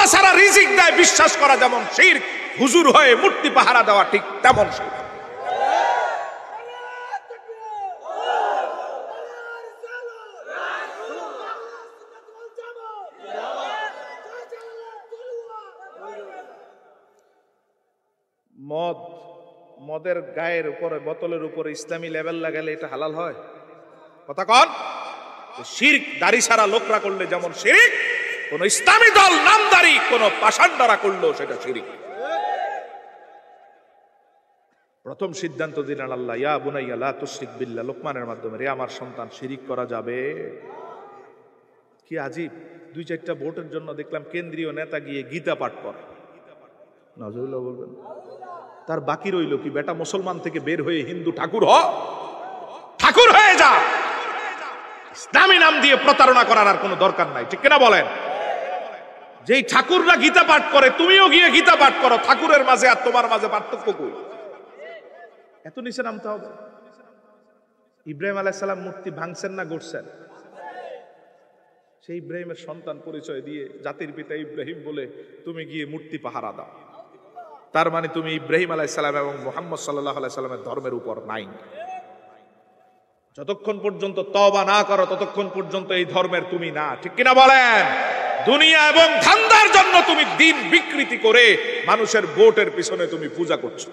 আল্লাহ ছাড়া রিজিক দেয় বিশ্বাস করা যেমন শিরক, হুজুর হয়ে মূর্তি পাহারা দেওয়া ঠিক তেমন শিরক। মদের গায়ের উপরে, বোতলের উপরে ইসলামী লেবেল লাগালে এটা হালাল হয়? কথা কন। শিরক দাড়ি ছাড়া লোকরা করলে যেমন শিরক, কোন ইসলামী দল নামদারি কোন পাষাণদারা করলো সেটা শিরক। প্রথম সিদ্ধান্ত দিলেন আল্লাহ, ইয়া বুনাইয়া লা তুশরিক বিল্লাহ, লোকমানের মাধ্যমে, রে আমার সন্তান শিরক করা যাবে? কি আজীব, 2-4টা ভোটের জন্য দেখলাম কেন্দ্রীয় নেতা গিয়ে গীতা পাঠ করে। নাউজুবিল্লাহ বলবেন। তার বাকি রইল কি, বেটা মুসলমান থেকে বের হয়ে হিন্দু ঠাকুর ঠাকুর হয়ে যা। ইসলামী নাম দিয়ে প্রতারণা করার আর কোনো দরকার নাই, ঠিক কিনা বলেন? যেই ঠাকুররা গীতা পাঠ করে তুমিও গিয়ে গীতা পাঠ করো, ঠাকুরের মাঝে আর তোমার মাঝে পার্থক্য কই? এত নিচে নামতে হবে? ইব্রাহিম আলাইহিস সালাম মূর্তি ভাঙছেন না গড়ছেন? সেই ইব্রাহিমের সন্তান পরিচয় দিয়ে জাতির পিতা ইব্রাহিম বলে তুমি গিয়ে মূর্তি পাহারা দাও। তার মানে তুমি ইব্রাহিম আলাইহিস সালাম এবং মুহাম্মদ সাল্লাল্লাহু আলাইহি সাল্লামের ধর্মের উপর নাই। যতক্ষণ পর্যন্ত তওবা না করো ততক্ষণ পর্যন্ত এই ধর্মের তুমি না, ঠিক কিনা বলেন? দুনিয়া এবং ধান্দার জন্য তুমি দিন বিকৃতি করে মানুষের ভোটের পিছনে তুমি পূজা করছো।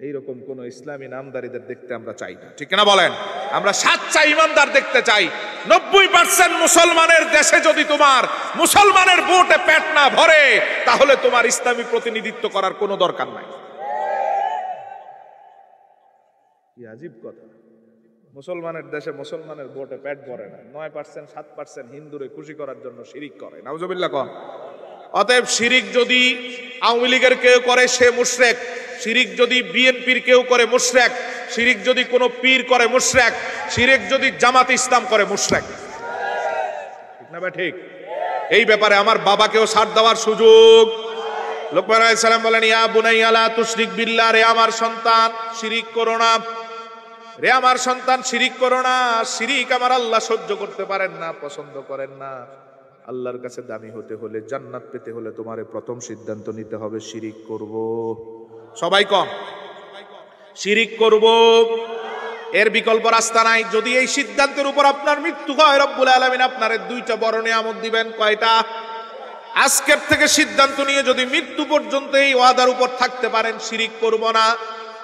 এইরকম কোন ইসলামী নামদারিদের দেখতে আমরা চাই না, ঠিক কিনা বলেন? আমরা সাচ্চা ইমানদার দেখতে চাই। 90% মুসলমানের দেশে যদি তোমার মুসলমানের ভোটে পেট না ভরে তাহলে তোমার ইসলামী প্রতিনিধিত্ব করার কোনো দরকার নাই। কি আজীব কথা, মুসলমানের দেশে মুসলমানের ভোটে পেট ভরে না, 9% 7% হিন্দুরে খুশি করার জন্য শিরিক করে। নাউজুবিল্লাহ কোন। অতএব শিরিক যদি আওয়ামী লীগের কেউ করে সে মুশরিক, শিরিক যদি বিএনপির কেউ করে মুশরিক, শিরিক যদি কোনো পীর করে মুশরিক, শিরিক যদি জামাত ইসলাম করে মুশরিক, ঠিক না? ঠিক। এই ব্যাপারে আমার বাবাকেও ছাড় দেওয়ার সুযোগ। লোকমান আলাইহিস সালাম বলেন, ইয়া বুনাইয়া লা তুশরিক বিল্লাহ, রে আমার সন্তান শিরিক করো না, রে আমার সন্তান শিরিক করো না। শিরিক আমার আল্লাহ সহ্য করতে পারেন না, পছন্দ করেন না। আল্লাহর কাছে দামি হতে হলে, জান্নাত পেতে হলে তোমারে প্রথম সিদ্ধান্ত নিতে হবে শিরিক করব। সবাই কম, শিরিক করব, এর বিকল্প রাস্তা নাই। যদি এই সিদ্ধান্তের উপর আপনার মৃত্যু হয়, রব্বুল আলামিন আপনারে 2টা বড় নিয়ামত দিবেন। কয়টা? আজকের থেকে সিদ্ধান্ত নিয়ে যদি মৃত্যু পর্যন্ত এই ওয়াদার উপর থাকতে পারেন শিরিক করব না,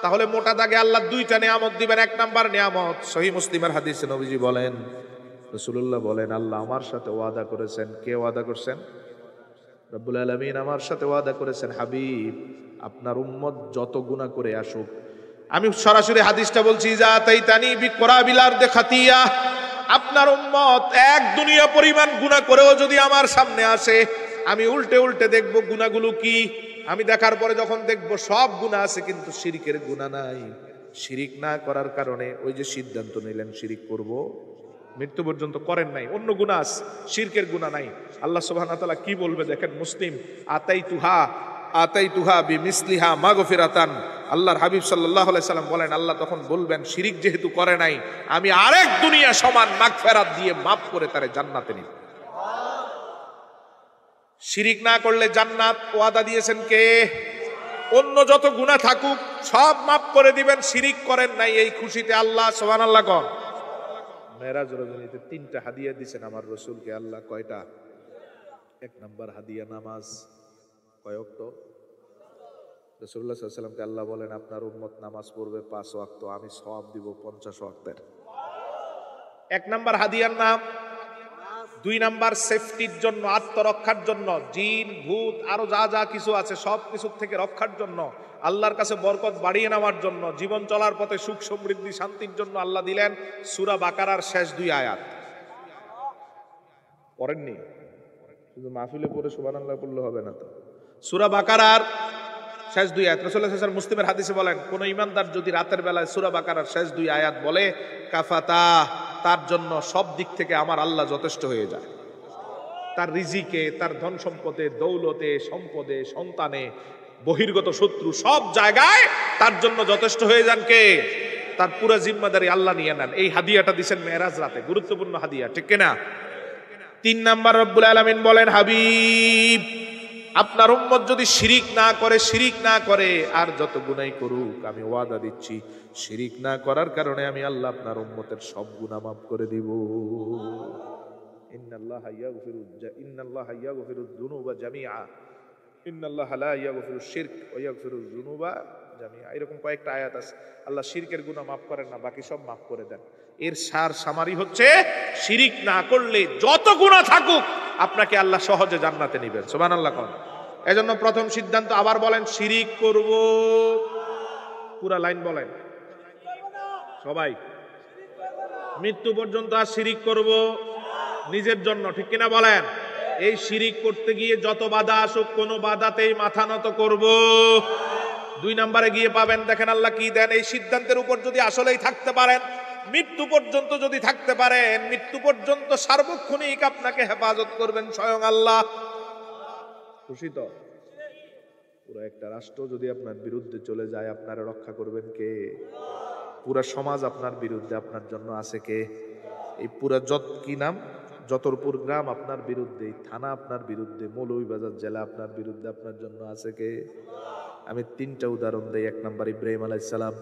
তাহলে মোটা দাগে আল্লাহ 2টা নিয়ামত দিবেন। 1 নাম্বার নিয়ামত, সহিহ মুসলিমের হাদিসে নবীজি বলেন, রাসূলুল্লাহ বলেন, আল্লাহ আমার সাথে ওয়াদা করেছেন। কে ওয়াদা করেছেন? রব্বুল আলামিন আমার সাথে ওয়াদা করেছেন, হাবিব আপনার উম্মত যত গুনাহ করে আসুক, আমি সরাসরি হাদিসটা বলছি, যা তাইতানি বিকরাবিল আরদি খাতিয়া, আপনার উম্মত 1 দুনিয়া পরিমাণ গুনাহ করেও যদি আমার সামনে আসে, আমি উল্টে উল্টে দেখব গুনাহগুলো কি। আমি দেখার পরে যখন দেখব সব গুনাহ আছে কিন্তু শিরকের গুনাহ নাই, শিরিক না করার কারণে ওই যে সিদ্ধান্ত নিলেন শিরিক করব, মৃত্যু পর্যন্ত করেন নাই, অন্য গুনাহ আছে, শিরকের গুনাহ নাই। আল্লাহ সুবহানাহু ওয়া তাআলা কি বলবে দেখেন, মুসলিম, আতাইতুহা বিমিসলিহা মাগফিরাতান। আল্লাহর হাবিব সাল্লাল্লাহু আলাইহি সাল্লাম বলেন, আল্লাহ তখন বলবেন শিরিক যেহেতু করে নাই, আমি আরেক দুনিয়া সমান মাগফিরাত দিয়ে মাফ করে তারে জান্নাতে নিব। শিরিক না করলে জান্নাত ওয়াদা দিয়েছেন কে? অন্য যত গুনাহ থাকুক সব মাফ করে দিবেন, শিরিক করেন নাই, এই খুশিতে আল্লাহ সুবহানাল্লাহ কোন। মেরাজ রজনীতে 3টা হাদিয়া দিয়েছেন আমার রাসূলকে আল্লাহ। কয়টা? 1 নাম্বার হাদিয়া নামাজ। কয় ওয়াক্ত? রাসূলুল্লাহ সাল্লাল্লাহু আলাইহি ওয়াসাল্লামকে আল্লাহ বলেন, আপনার উম্মত নামাজ পড়বে 5 ওয়াক্ত, আমি সওয়াব দিব 50 ওয়াক্তের। 1 নাম্বার হাদিয়ার নাম। 2 নাম্বার সেফটির জন্য, আত্মরক্ষার জন্য, জিন ভূত আরো যা যা কিছু আছে সব কিছু থেকে রক্ষার জন্য, আল্লাহর কাছে বরকত বাড়িয়ে নেওয়ার জন্য, জীবন চলার পথে সুখ সমৃদ্ধি শান্তির জন্য আল্লাহ দিলেন সূরা বাকারার শেষ 2 আয়াত। পড়েননি? শুধু মাহফিলে পড়ে সুবহানাল্লাহ পড়লে হবে না তো। সূরা বাকারার শেষ 2 আয়াত, রাসূলুল্লাহ সাল্লাল্লাহু আলাইহি ওয়াসাল্লাম মুসলিমের হাদিসে বলেন, কোন ইমানদার যদি রাতের বেলায় সূরা বাকারার শেষ 2 আয়াত বলে, কাফাতা, তার জন্য সব দিক থেকে আমার আল্লাহ যথেষ্ট হয়ে যায়। তার রিজিকে, তার ধন সম্পদে, দৌলতে, সম্পদে, সন্তানে, বহির্গত শত্রু সব জায়গায় তার জন্য যথেষ্ট হয়ে যান কে? তার পুরো জিম্মাদারি আল্লাহ নিয়ে নেন। এই হাদিয়াটা দিবেন মেরাজ রাতে, গুরুত্বপূর্ণ হাদিয়া, ঠিক কিনা? তিন নাম্বার রব্বুল আলামিন বলেন, হাবিব আপনার উম্মত যদি শিরিক না করে আর যত গুনাহ করুক, আমি ওয়াদা দিচ্ছি শিরিক না করার কারণে আমি আল্লাহ আপনার উম্মতের সব গুনাহ মাফ করে দিব। ইন্নাল্লাহা ইয়াগফিরুয যুনুবা জামিআ ইন্নাল্লাহা লা ইয়াগফিরুশ শিরক ওয়া ইয়াগফিরুয যুনুবা জামিআ। এরকম কয়েকটা আয়াত আছে, আল্লাহ শিরকের গুনাহ মাফ করেন না, বাকি সব মাফ করে দেন। এর সামারি হচ্ছে শিরিক না করলে যত গুনাহ থাকুক আপনাকে আল্লাহ সহজে জান্নাতে নেবেন। সুবহানাল্লাহ কোন। এজন্য প্রথম সিদ্ধান্ত, আবার বলেন, শিরিক করব, পুরা লাইন বলেন সবাই, মৃত্যু পর্যন্ত আর শিরিক করব নিজের জন্য, ঠিক কিনা বলেন? এই শিরিক করতে গিয়ে যত বাধা আসুক কোনো বাধাতেই মাথা নত করব। দুই নম্বরে গিয়ে পাবেন, দেখেন আল্লাহ কি দেন, এই সিদ্ধান্তের উপর যদি আসলেই থাকতে পারেন, মৃত্যু পর্যন্ত যদি থাকতে পারেন, মৃত্যু পর্যন্ত সার্বক্ষণিক আপনাকে হেফাজত করবেন স্বয়ং আল্লাহ। খুশি তো? পুরো একটা রাষ্ট্র যদি আপনার বিরুদ্ধে চলে যায়, আপনারা রক্ষা করবেন কে? পুরা সমাজ আপনার বিরুদ্ধে, আপনার জন্য আছে কে? এই পুরা যতরপুর গ্রাম আপনার বিরুদ্ধে, থানা আপনার বিরুদ্ধে, মৌলভীবাজার জেলা আপনার বিরুদ্ধে, আপনার জন্য আছে কে? আমি তিনটা উদাহরণ দেই। এক নম্বর, ইব্রাহিম আলাইহিস সালাম,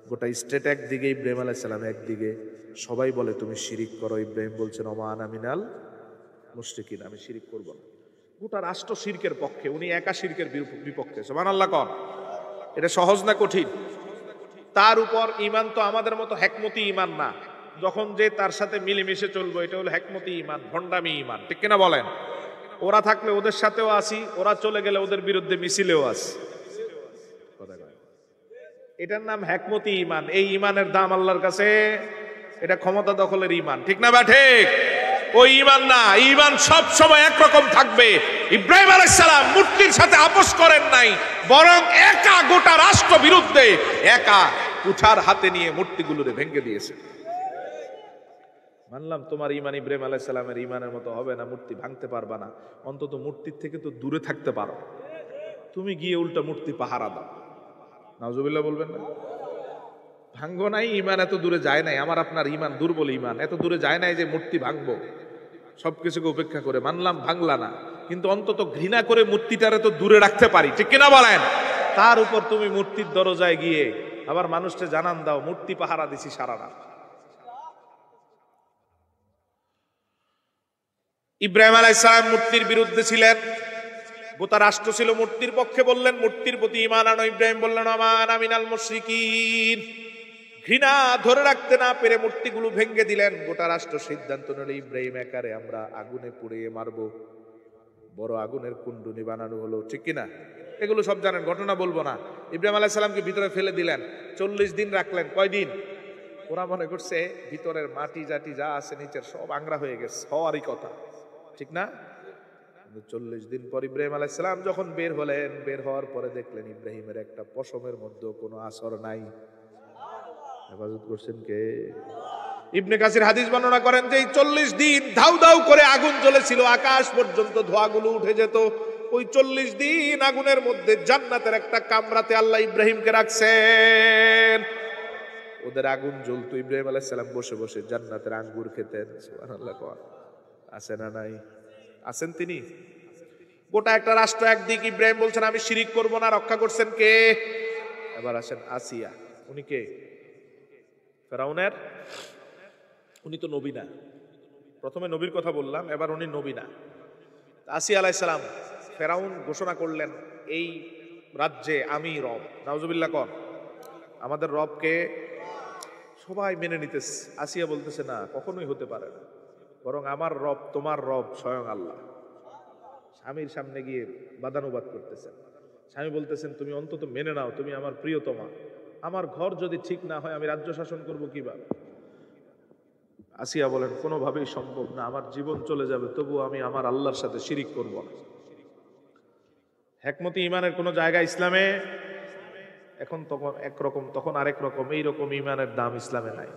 গোটা স্টেট একদিকে, ইব্রাহিম আলাইহিস সালাম একদিকে, সবাই বলে তুমি শিরিক করো, ইব্রাহিম বলছেন ওমা আনা মিনাল মুশরিকিন, আমি শিরিক করব না। গোটা রাষ্ট্র শিরকের পক্ষে, উনি একা শিরকের বিপক্ষে। সুবহানাল্লাহ কোন। এটা সহজ না কঠিন? তার উপর ঈমান তো আমাদের মতো হেকমতি ঈমান না, যখন যে তার সাথে মিলেমিশে চলবো, এটা হলো হেকমতি ঈমান, ভণ্ডামি ঈমান, ঠিক কিনা বলেন? ওরা থাকলে ওদের সাথেও আসি, ওরা চলে গেলে ওদের বিরুদ্ধে মিছিলেও আসি, এটার নাম হেকমতি ঈমান। এই ঈমানের দাম আল্লাহর কাছে, এটা ক্ষমতা দখলের ঈমান, ঠিক না? বা ঠিক? ওই ঈমান না, ঈমান সব সময় একরকম থাকবে। ইব্রাহিম আলাইহিস সালাম মূর্তির সাথে আপোষ করেন নাই, বরং একা গোটা রাষ্ট্র বিরুদ্ধে একা কুঠার হাতে নিয়ে মূর্তিগুলোরে ভেঙে দিয়েছে। মানলাম তোমার ঈমান ইব্রাহিম আলাইহিস সালামের ঈমানের মতো হবে না, মূর্তি ভাঙতে পারবা না, অন্তত মূর্তির থেকে তো দূরে থাকতে পারো। তুমি গিয়ে উল্টা মূর্তি পাহারা দাও, নাউজুবিল্লাহ বলবেন না? ভাঙ্গো নাই, ঈমান এত দূরে যায় নাই, আমার আপনার ঈমান দুর্বল, ঈমান এত দূরে যায় নাই যে মূর্তি ভাঙবো। সবকিছুকে উপেক্ষা করে মানলাম, ভাঙলা না, কিন্তু অন্তত ঘৃণা করে মূর্তিটারে তো দূরে রাখতে পারি, ঠিক কিনা বলেন? তার উপর তুমি মূর্তির দরজায় গিয়ে আবার মানুষকে জানান দাও মূর্তি পাহারা দিছি সারা রাত। ইব্রাহিম আলাইহিস সালাম মূর্তির বিরুদ্ধে ছিলেন, গোটা রাষ্ট্র ছিল মূর্তির পক্ষে, বললেন মূর্তির প্রতি ঈমান আনো। ইব্রাহিম বললেন ওমা আনা মিনাল মুশরিকিন। ঘৃণা ধরে রাখতে না পেরে মূর্তিগুলো ভেঙে দিলেন। গোটা রাষ্ট্র সিদ্ধান্ত নিল ইব্রাহিম একারে আমরা আগুনে পুড়িয়ে মারবো, বড় আগুনের কুণ্ডুনি বানানো হলো, ঠিক কিনা? এগুলো সব জানেন, ঘটনা বলবো না। ইব্রাহিম আলাইহিস সালামকে ভিতরে ফেলে দিলেন, 40 দিন রাখলেন। কয়দিন? ওরা মনে করছে ভিতরের মাটি জাটি যা আছে নিচের সব আংরা হয়ে গেছে, হওয়ারই কথা, ঠিক না? 40 দিন পর ইব্রাহিম আলাইহিস সালাম যখন বের হলেন, বের হওয়ার পরে দেখলেন ইব্রাহিমের একটা পশমের মধ্যে কোনো আসর নাই। হেফাজত করছেন কে? ইবনে কাসির হাদিস বর্ণনা করেন যে এই 40 দিন ধাউ ধাউ করে আগুন জ্বলেছিল, আকাশ পর্যন্ত ধোঁয়াগুলো উঠে যেত। ওই 40 দিন আগুনের মধ্যে জান্নাতের একটা কামরাতে আল্লাহ ইব্রাহিমকে রাখছেন। ওদের আগুন জ্বলতো, ইব্রাহিম আলাইহিস সালাম বসে বসে জান্নাতের আঙ্গুর খেতেন। সুবহানাল্লাহ। আছে না নাই? আছেন তিনি। গোটা একটা রাষ্ট্র একদিক, ইব্রাহিম বলছেন আমি শিরিক করব না, রক্ষা করছেন কে? এবার আসেন আসিয়া, উনি কে? ফেরাউনের, উনি তো নবী না। প্রথমে নবীর কথা বললাম, এবার উনি নবী না। আসিয়া আলাইহিস সালাম, ফেরাউন ঘোষণা করলেন এই রাজ্যে আমি রব। নাউজুবিল্লাহ কর। আমাদের রবকে সবাই মেনে নিতেছে। আসিয়া বলতেছে না, কখনোই হতে পারে না, বরং আমার রব তোমার রব স্বয়ং আল্লাহ। স্বামীর সামনে গিয়ে বাদানুবাদ করতেছেন। স্বামী বলতেছেন তুমি অন্তত মেনে নাও, তুমি আমার প্রিয়তমা, আমার ঘর যদি ঠিক না হয় আমি রাজ্য শাসন করব কিভাবে? আসিয়া বলেন কোনোভাবেই সম্ভব না, আমার জীবন চলে যাবে, তবু আমি আমার আল্লাহর সাথে শিরিক করব না। হেকমতি ঈমানের কোন জায়গা ইসলামে এখন তখন একরকম, তখন আরেক রকম, এইরকম ঈমানের দাম ইসলামে নাই।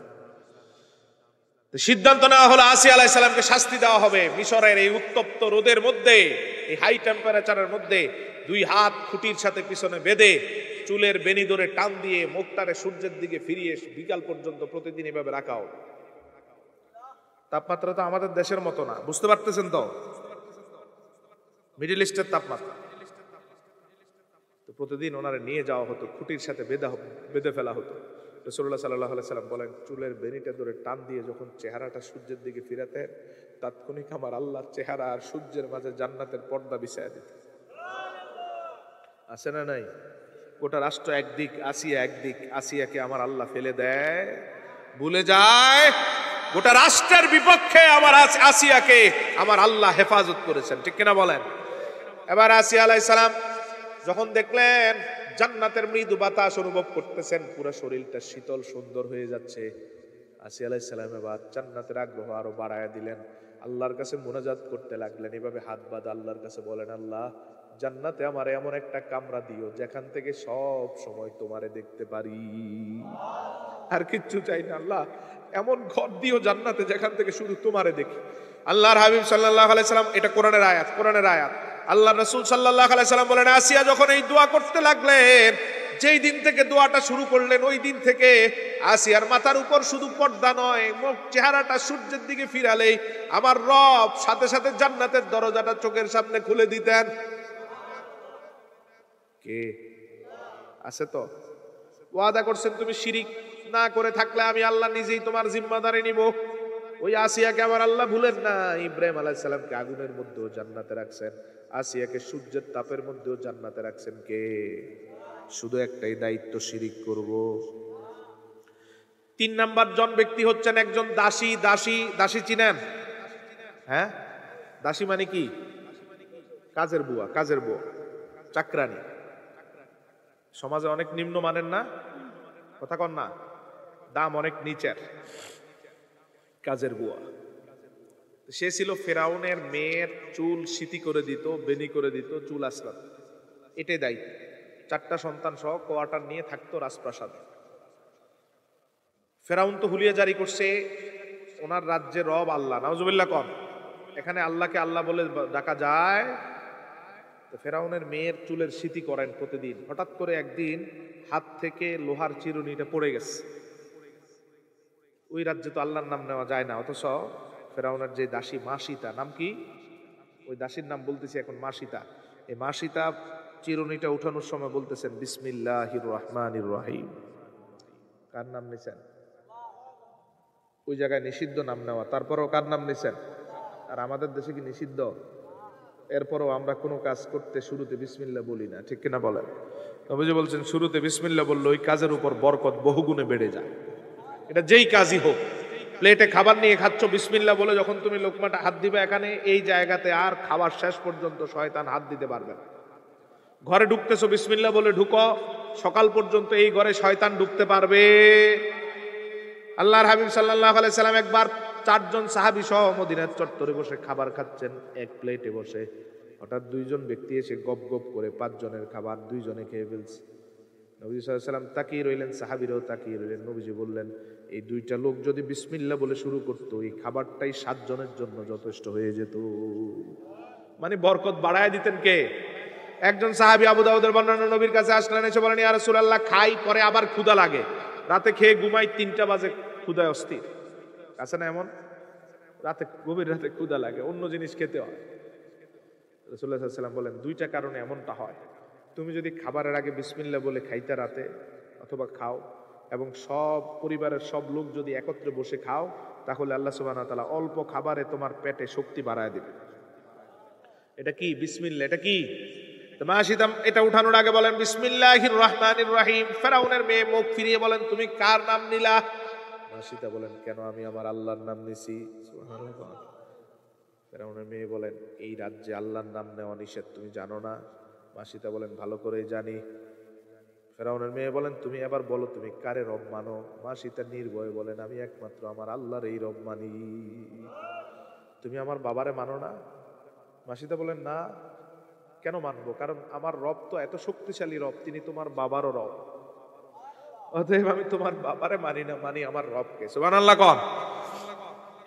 সিদ্ধান্ত নেওয়া হলো আসিয়া আলাইহিস সালামকে শাস্তি দেওয়া হবে। মিশরের এই উত্তপ্ত রোদের মধ্যে, এই হাই টেম্পারেচারের মধ্যে 2 হাত খুঁটির সাথে পিছনে বেঁধে চুলের বেনি ধরে টান দিয়ে মুখটারে সূর্যের দিকে ফিরিয়ে বিকাল পর্যন্ত প্রতিদিন এভাবে রাখা হবে। তাপমাত্রা তো আমাদের দেশের মতো না, বুঝতে পারতেছেন তো, মিডল ইস্টের তাপমাত্রা। তো প্রতিদিন ওনারে নিয়ে যাওয়া হতো, খুঁটির সাথে বেঁধে ফেলা হতো। রাসূলুল্লাহ সাল্লাল্লাহু আলাইহি সাল্লাম বলেন, চুলের বেনিটা ধরে টান দিয়ে যখন চেহারাটা সূর্যের দিকে ফিরাতেন, তাৎক্ষণিক আমার আল্লাহর চেহারা আর সূর্যের মাঝে জান্নাতের পর্দা বিছায়া দিত। আছে না নাই? গোটা রাষ্ট্র একদিক, আসিয়া একদিক, আসিয়াকে আমার আল্লাহ ফেলে দেয়, ভুলে যায় গোটা রাষ্ট্রের বিপক্ষে আমার আসিয়াকে আমার আল্লাহ হেফাজত করেছেন, ঠিক কিনা বলেন? এবার আসিয়া আলাইহিস সালাম যখন দেখলেন জান্নাতের মৃদু বাতাস অনুভব করতেছেন, পুরো শরীরটা শীতল সুন্দর হয়ে যাচ্ছে, আসিয়া আলাইহিস সালাম এবার জান্নাতের আগ্রহ আরো বাড়ায়া দিলেন, আল্লাহর কাছে মুনাজাত করতে লাগলেন, এভাবে হাত বাঁধা আল্লাহর কাছে বলেন, আল্লাহ জান্নাতে আমার এমন একটা কামরা দিও যেখান থেকে সব সময় তোমারে দেখতে পারি, আর কিচ্ছু চাই না, আল্লাহ এমন ঘর দিও জান্নাতে যেখান থেকে শুধু তোমারে দেখি। আল্লাহর হাবিব সাল্লাল্লাহু আলাইহি সাল্লাম, এটা কোরআনের আয়াত, কোরআনের আয়াত। আল্লাহ রাসূল সাল্লাল্লাহু আলাইহি সাল্লাম বলেন, আসিয়া যখন এই দোয়া করতে লাগলেন, যেই দিন থেকে দোয়াটা শুরু করলেন ওই দিন থেকে আসিয়ার মাথার উপর শুধু পর্দা নয়, মুখ চেহারাটা সূর্যের দিকে ফিরালেই আমার রব সাথে সাথে জান্নাতের দরজাটা চোখের সামনে খুলে দিতেন। কে আছে? তো ওয়াদা করছেন তুমি শিরিক না করে থাকলে আমি আল্লাহ নিজেই তোমার জিম্মাদারি নিব। ওই আসিয়াকে আমার আল্লাহ ভুলেন না, ইব্রাহিম আলাইহিস সালামকে আগুনের মধ্যেও জান্নাতে রাখছেন, আসিয়াকে সূর্যের তাপের মধ্যেও জান্নাতে রাখছেন কে? শুধু একটাই দায়িত্ব, শিরিক করব। 3 নাম্বার জন ব্যক্তি হচ্ছেন একজন দাসী। দাসী, দাসী চিনেন? হ্যাঁ, দাসী মানে কি? কাজের বুয়া, কাজের বুয়া, চাকরানি। সমাজে অনেক নিম্ন মানের না, কথা কন না, দাম অনেক নিচের, কাজের বুয়া। সে ছিল ফেরাউনের মেয়ের চুল সিতি করে দিত, বেনি করে দিত, চুল আসরাত, এটাই দায়িত্ব। 4টা সন্তান সহ কোয়ার্টার নিয়ে থাকতো রাজপ্রাসাদে। ফেরাউন তো হুলিয়া জারি করছে, ওনার রাজ্যে রব আল্লাহ, নাউজুবিল্লাহ কন। এখানে আল্লাহকে আল্লাহ বলে ডাকা যায়। তো ফেরাউনের মেয়ের চুলের সিতি করেন প্রতিদিন। হঠাৎ করে একদিন হাত থেকে লোহার চিরুনিটা পড়ে গেছে। ওই রাজ্যে তো আল্লাহর নাম নেওয়া যায় না, অথচ ফেরাউনের যে দাসী মাসিতা, নাম কি? ওই দাসীর নাম বলতেছি এখন মাসিতা। এই মাসিতা চিরুনিটা উঠানোর সময় বলতেছেন বিসমিল্লাহির রহমানির রহিম। কার নাম নিছেন? ওই জায়গায় নিষিদ্ধ নাম নেওয়া, তারপরেও কার নাম নিছেন? আর আমাদের দেশে কি নিষিদ্ধ? এরপরও আমরা কোনো কাজ করতে শুরুতে বিসমিল্লাহ বলি না, ঠিক কিনা বলেন? নবীজি বলছেন শুরুতে বিসমিল্লাহ বললে ওই কাজের উপর বরকত বহুগুণে বেড়ে যায়। এটা যেই কাজই হোক, প্লেটে খাবার নিয়ে খাচ্ছ, বিসমিল্লাহ বলে যখন তুমি লোকমাটা হাত দিবে এখানে, এই জায়গাতে আর খাবার শেষ পর্যন্ত শয়তান হাত দিতে পারবে না। ঘরে ঢুকতেছো, বিসমিল্লাহ বলে ঢুকো, সকাল পর্যন্ত এই ঘরে শয়তান ঢুকতে পারবে। আল্লাহর হাবিব সাল্লাল্লাহু আলাইহি সাল্লাম একবার 4 জন সাহাবী সহ মদিনার চত্বরে বসে খাবার খাচ্ছেন, এক প্লেটে বসে। হঠাৎ 2 জন ব্যক্তি এসে গপ গপ করে 5 জনের খাবার 2 জনে খেয়ে ফেলছে। নবী সাল্লাল্লাহু আলাইহি সাল্লাম তাকিয়ে রইলেন, সাহাবীরাও তাকিয়ে রইলেন। নবীজি বললেন, এই 2টা লোক যদি বিসমিল্লাহ বলে শুরু করতো, এই খাবারটাই 7 জনের জন্য যথেষ্ট হয়ে যেত। মানে বরকত বাড়ায় দিতেন কে? একজন সাহাবী আবু দাউদের বর্ণনা, নবীর কাছে আসলেন, এসে বলেন, ইয়া রাসূলুল্লাহ, খাই পরে আবার ক্ষুধা লাগে, রাতে খেয়ে ঘুমাই, 3টা বাজে ক্ষুধায় অস্থির। আছে না এমন? রাতে, গভীর রাতে ক্ষুধা লাগে, অন্য জিনিস খেতে হয়। রাসূলুল্লাহ সাল্লাল্লাহু আলাইহি ওয়াসাল্লাম বলেন, 2টা কারণে এমনটা হয়। তুমি যদি খাবারের আগে বিসমিল্লাহ বলে খাইতে রাতে, অথবা খাও, এবং সব পরিবারের সব লোক যদি একত্রে বসে খাও, তাহলে আল্লাহ সুবহানাহু ওয়া তাআলা অল্প খাবারে তোমার পেটে শক্তি বাড়ায় দিবে। এটা কি? বিসমিল্লাহ। এটা কি? মাসিদাম এটা উঠানোর আগে বলেন বিসমিল্লাহির রহমানির রহিম। ফেরাউনের মেয়ে মুখ ফিরিয়ে বলেন, তুমি কার নাম নিলা? মাসিদা বলেন, কেন, আমি আমার আল্লাহর নাম নিছি। সুবহানাল্লাহ। ফেরাউনের মেয়ে বলেন, এই রাজ্যে আল্লাহর নাম নেওয়া নিষেধ, তুমি জানো না? মাসিদা বলেন, ভালো করেই জানি। ফেরাউনের মেয়ে বলেন, তুমি এবার বলো তুমি কারে রব মানো? মাসিদা নির্ভয়ে বলেন, আমি একমাত্র আমার আল্লাহর এই রব মানি। তুমি আমার বাবারে মানো না? মাসিদা বলেন, না। কেন মানবো? কারণ আমার রব তো এত শক্তিশালী রব, তিনি তোমার বাবারও রব, অতএব আমি তোমার বাবারে মানি না, মানি আমার রবকে। সুবহানাল্লাহ কোন?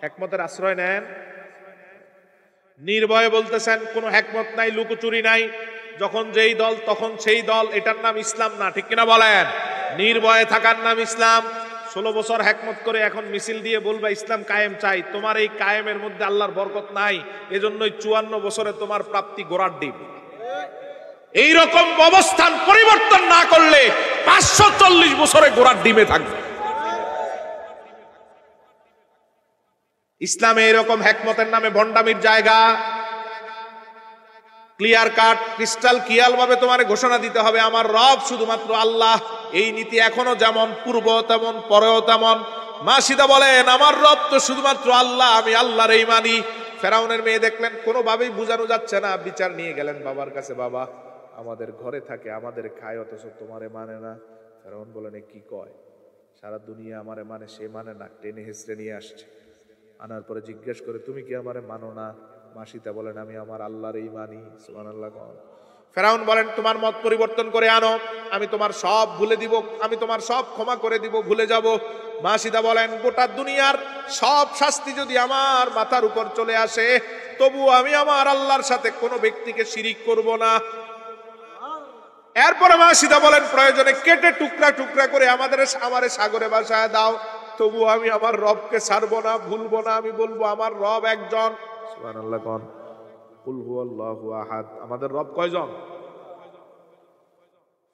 হিকমতের আশ্রয় নেন, নির্ভয়ে বলতেছেন, কোনো হিকমত নাই, লুকোচুরি নাই। যখন যেই দল তখন সেই দল, এটার নাম ইসলাম না, ঠিক কিনা বলেন? নির্ভয়ে থাকার নাম ইসলাম। 16 বছর হিকমত করে এখন মিছিল দিয়ে বলবা ইসলাম কায়েম চাই, তোমার এই কায়েমের মধ্যে আল্লাহর বরকত নাই, এজন্যই 54 বছরে তোমার প্রাপ্তি গোড়ার ডিম। এই রকম অবস্থান পরিবর্তন না করলে 540 বছরে গোড়ার ডিমে থাকবে। ইসলামে এরকম হিকমতের নামে ভণ্ডামির জায়গা। ক্লিয়ার কাট ক্রিস্টাল ক্লিয়ার ভাবে তোমার ঘোষণা দিতে হবে আমার রব শুধুমাত্র আল্লাহ। এই নীতি এখনো যেমন, পূর্ব তেমন, পরেও তেমন। মাসিদা বলেন আমার রব তো শুধুমাত্র আল্লাহ, আমি আল্লাহর এই মানি। ফেরাউনের মেয়ে দেখলেন কোনোভাবেই বোঝানো যাচ্ছে না, বিচার নিয়ে গেলেন বাবার কাছে, বাবা আমাদের ঘরে থাকে, আমাদের খায়, অথচ তোমারে মানে না। ফেরাউন বলেন কি কয়, সারা দুনিয়া আমারে মানে, সে মানে না, টেনে হেসড়ে নিয়ে আসছে। আনার পরে জিজ্ঞেস করে তুমি কি আমারে মানো না? মাসিতা বলেন আমি আমার আল্লাহর এই মানি। সুবহানাল্লাহ। ফেরাউন বলেন তোমার মত পরিবর্তন করে আনো, আমি তোমার সব ভুলে দিব, আমি তোমার সব ক্ষমা করে দিব, ভুলে যাব। মাসিদা বলেন গোটা দুনিয়ার সব শাস্তি যদি আমার মাথার উপর চলে আসে, তবু আমি আমার আল্লাহর সাথে কোনো ব্যক্তিকে শিরিক করব না। এরপরে মাসিদা বলেন প্রয়োজনে কেটে টুকরা টুকরা করে আমারে সাগরে ভাসায় দাও, তবু আমি আমার রবকে ছাড়বো না, ভুলবো না। আমি বলবো আমার রব একজন। সুবহানাল্লাহ। কোন কুল হুয়াল্লাহু আহাদ, আমাদের রব কয়জন?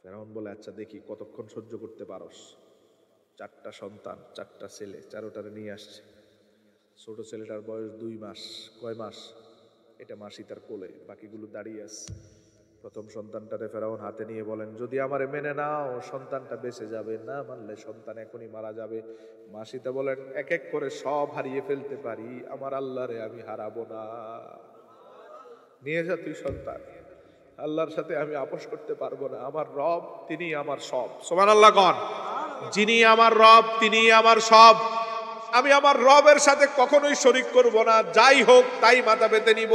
ফেরাউন বলে আচ্ছা দেখি কতক্ষণ সহ্য করতে পারোস। 4টা সন্তান, 4টা ছেলে, 4টারে নিয়ে আসছে। ছোট ছেলেটার বয়স 2 মাস। কয় মাস? এটা মাসি তার কোলে, বাকিগুলো দাঁড়িয়ে আছে। প্রথম সন্তানটারে ফেরাউন হাতে নিয়ে বলেন যদি আমারে মেনে নাও সন্তানটা বেঁচে যাবে, না মানলে সন্তান এখনই মারা যাবে। মাসিতা বলেন এক এক করে সব হারিয়ে ফেলতে পারি, আমার আল্লাহরে আমি হারাবো না। নিয়ে যা তুই সন্তান, আল্লাহর সাথে আমি আপোষ করতে পারবো না। আমার রব তিনি আমার সব। সুবহানাল্লাহ। কোন যিনি আমার রব তিনি আমার সব, আমি আমার রবের সাথে কখনোই শরীক করব না, যাই হোক তাই মাথা পেতে নিব।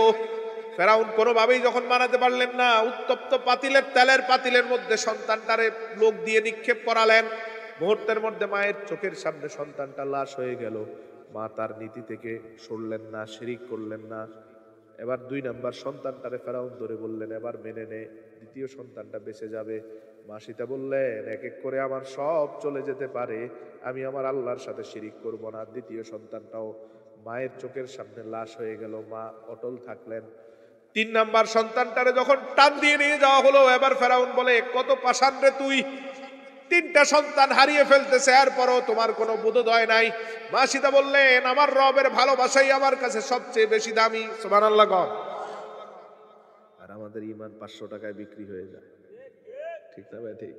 ফেরাউন কোনোভাবেই যখন মানাতে পারলেন না, উত্তপ্ত পাতিলের তেলের পাতিলের মধ্যে সন্তানটারে লোক দিয়ে নিক্ষেপ করালেন। মুহূর্তের মধ্যে মায়ের চোখের সামনে সন্তানটা লাশ হয়ে গেল। মা তার নীতি থেকে সরলেন না, শিরিক করলেন না। এবার 2 নাম্বার সন্তানটারে ফেরাউন ধরে বললেন এবার মেনে নে, দ্বিতীয় সন্তানটা বেঁচে যাবে। মাসিতা বললেন এক এক করে আমার সব চলে যেতে পারে, আমি আমার আল্লাহর সাথে শিরিক করব না। দ্বিতীয় সন্তানটাও মায়ের চোখের সামনে লাশ হয়ে গেল, মা অটল থাকলেন। 3 নাম্বার সন্তানটারে যখন টান দিয়ে নিয়ে যাওয়া হলো, এবার ফেরাউন বলে কত পাষাণ রে তুই, 3টা সন্তান হারিয়ে ফেলতেছে এরপরও তোমার কোনো বোধোদয় নাই। মাসিদা বললেন আমার রবের ভালোবাসাই আমার কাছে সবচেয়ে বেশি দামি। সুবহানাল্লাহ। আর আমাদের ঈমান 500 টাকায় বিক্রি হয়ে যায়, ঠিক না ভাই? ঠিক।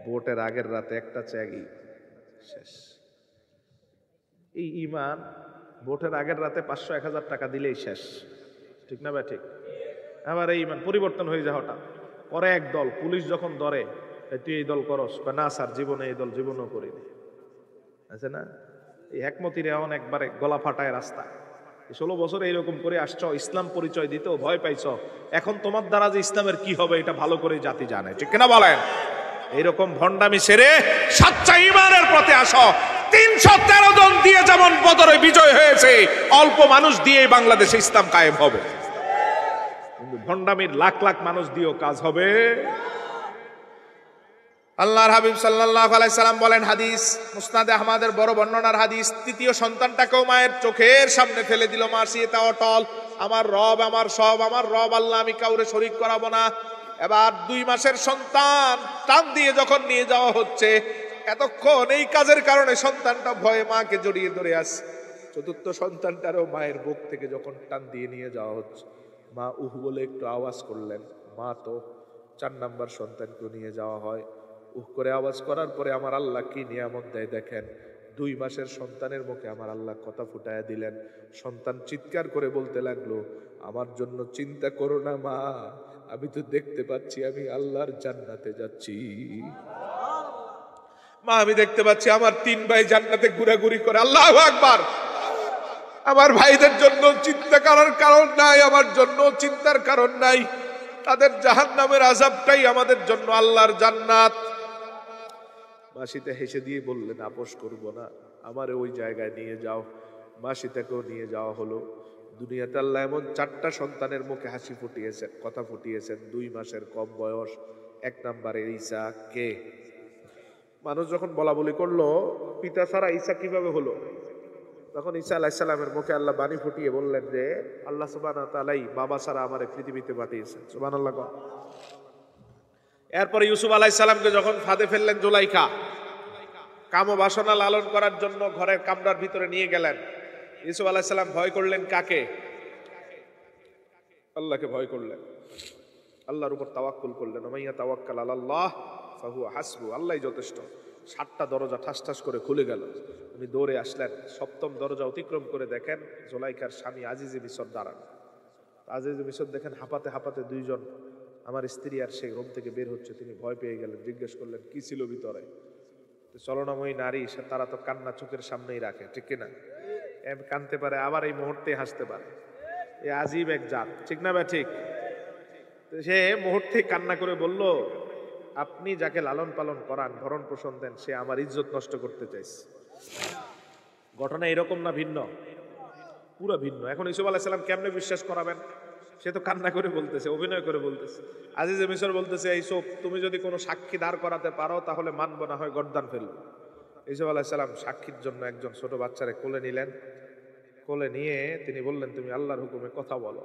ভোটের আগের রাতে একটা চ্যাগি শেষ। এই ঈমান ভোটের আগের রাতে 500-1000 টাকা দিলেই শেষ, ঠিক না ভাই? ঠিক। আবার এই ঈমান পরিবর্তন হয়ে যায় হঠাৎ। পরে এক দল পুলিশ যখন ধরে তুই এই দল করস, না স্যার জীবনে এই দল জীবনও করিনি, আছে না? এই একমতির এমন একবারে গলা ফাটায় রাস্তা। 16 বছর এইরকম করে আসছ, ইসলাম পরিচয় দিতেও ভয় পাইছ, এখন তোমার দ্বারা যে ইসলামের কি হবে এটা ভালো করে জাতি জানে, ঠিক কিনা বলেন? এইরকম ভণ্ডামি সেরে সচ্চা ঈমানের পথে আসো। 313 জন দিয়ে যেমন বদরে বিজয় হয়েছে, অল্প মানুষ দিয়ে বাংলাদেশে ইসলাম কায়েম হবে, কিন্তু ভণ্ডামির লাখ লাখ মানুষ দিয়েও কাজ হবে। আল্লাহর হাবিব সাল্লাল্লাহু আলাইহি সাল্লাম বলেন, হাদিস মুসনাদে আহমদের বড় বর্ণনার হাদিস, তৃতীয় সন্তানটাকেও মায়ের চোখের সামনে ফেলে দিল। মাসি এটা অটল, আমার রব আমার সব, আমার রব আল্লাহ, আমি কাউরে শরীক করাবো না। এবার 2 মাসের সন্তান টান দিয়ে যখন নিয়ে যাওয়া হচ্ছে, এতক্ষণ এই কাজের কারণে সন্তানটা ভয়ে মাকে জড়িয়ে ধরে আসছে। চতুর্থ সন্তানটারও মায়ের বুক থেকে যখন টান দিয়ে নিয়ে যাওয়া হচ্ছে, মা উহ বলে একটু আওয়াজ করলেন, মা তো 4 নাম্বার সন্তানকে নিয়ে যাওয়া হয়। উহ করে আওয়াজ করার পরে আমার আল্লাহ কি নিয়ামত দেয় দেখেন, 2 মাসের সন্তানের মুখে আমার আল্লাহ কথা ফুটায়া দিলেন। সন্তান চিৎকার করে বলতে লাগলো, আমার জন্য চিন্তা করো না মা, আমি তো দেখতে পাচ্ছি আমি আল্লাহর জান্নাতে যাচ্ছি। মা আমি দেখতে পাচ্ছি আমার 3 ভাই জান্নাতে ঘোরাঘুরি করে। আল্লাহু আকবার। আমার ভাইদের জন্য চিন্তা করার কারণ নাই, আমার জন্য চিন্তার কারণ নাই। তাদের জাহান্নামের আযাবটাই আমাদের জন্য আল্লাহর জান্নাত। মাসিতে হেসে দিয়ে বললেন, আপোষ করব না, আমারে ওই জায়গায় নিয়ে যাও। মাসিতাকেও নিয়ে যাওয়া হলো। দুনিয়াতে আল্লাহ এমন 4টা সন্তানের মুখে হাসি ফুটিয়েছেন, কথা ফুটিয়েছেন, 2 মাসের কম বয়স। 1 নম্বরে ঈসা, কে? মানুষ যখন বলা বলি করলো পিতা ছাড়া ঈসা কিভাবে হলো, তখন ঈসা আলাইহিস সালামের মুখে আল্লাহ বাণী ফুটিয়ে বললেন যে আল্লাহ সুবহানাহু ওয়া তাআলাই বাবা ছাড়া আমারে পৃথিবীতে পাঠিয়েছেন। সুবহানাল্লাহ। এরপরে ইউসুফ আলাইহিস সালামকে যখন ফাঁদে ফেললেন জুলাইখা, কাম বাসনা লালন করার জন্য ঘরের কামরার ভিতরে নিয়ে গেলেন, ইউসুফ আলাইহিস সালাম ভয় করলেন কাকে? আল্লাহকে ভয় করলেন, আল্লাহর উপর তাওয়াক্কুল করলেন। ওমাইয়া তাওয়াক্কাল আলাল্লাহ ফাহুয়া হাসবু, আল্লাহই যথেষ্ট। 7টা দরজা ঠাস ঠাস করে খুলে গেল। উনি দৌড়ে আসলেন, 7ম দরজা অতিক্রম করে দেখেন জুলাইখার স্বামী আজিজে মিসর দাঁড়ান। আজিজে মিসর দেখেন হাঁপাতে হাঁপাতে 2 জন আমার স্ত্রী আর সেই রুম থেকে বের হচ্ছে। তিনি ভয় পেয়ে গেলেন, জিজ্ঞেস করলেন কি ছিল ভিতরে? চলনাময়ী নারী, সে তারা তো কান্না চোখের সামনেই রাখে, ঠিক কিনা? কানতে পারে আবার এই মুহূর্তে হাসতে পারে, এ আজীব এক জাত, ঠিক না? ঠিক। সে মুহূর্তে কান্না করে বলল, আপনি যাকে লালন পালন করান, ভরণ পোষণ দেন, সে আমার ইজ্জত নষ্ট করতে চাইছে। ঘটনা এরকম না ভিন্ন? পুরো ভিন্ন। এখন ইউসুফ আলাইহিস সালাম কেমনে বিশ্বাস করাবেন? সে তো কান্না করে বলতেছে, অভিনয় করে বলতেছে। আজিজে মিসর বলতেছে, ইউসুফ তুমি যদি কোনো সাক্ষী দাঁড় করাতে পারো তাহলে মানবো, না হয় গর্দান ফেলবো। ইউসুফ আলাইহিস সালাম সাক্ষীর জন্য একজন ছোট বাচ্চারে কোলে নিলেন। কোলে নিয়ে তিনি বললেন, তুমি আল্লাহর হুকুমে কথা বলো।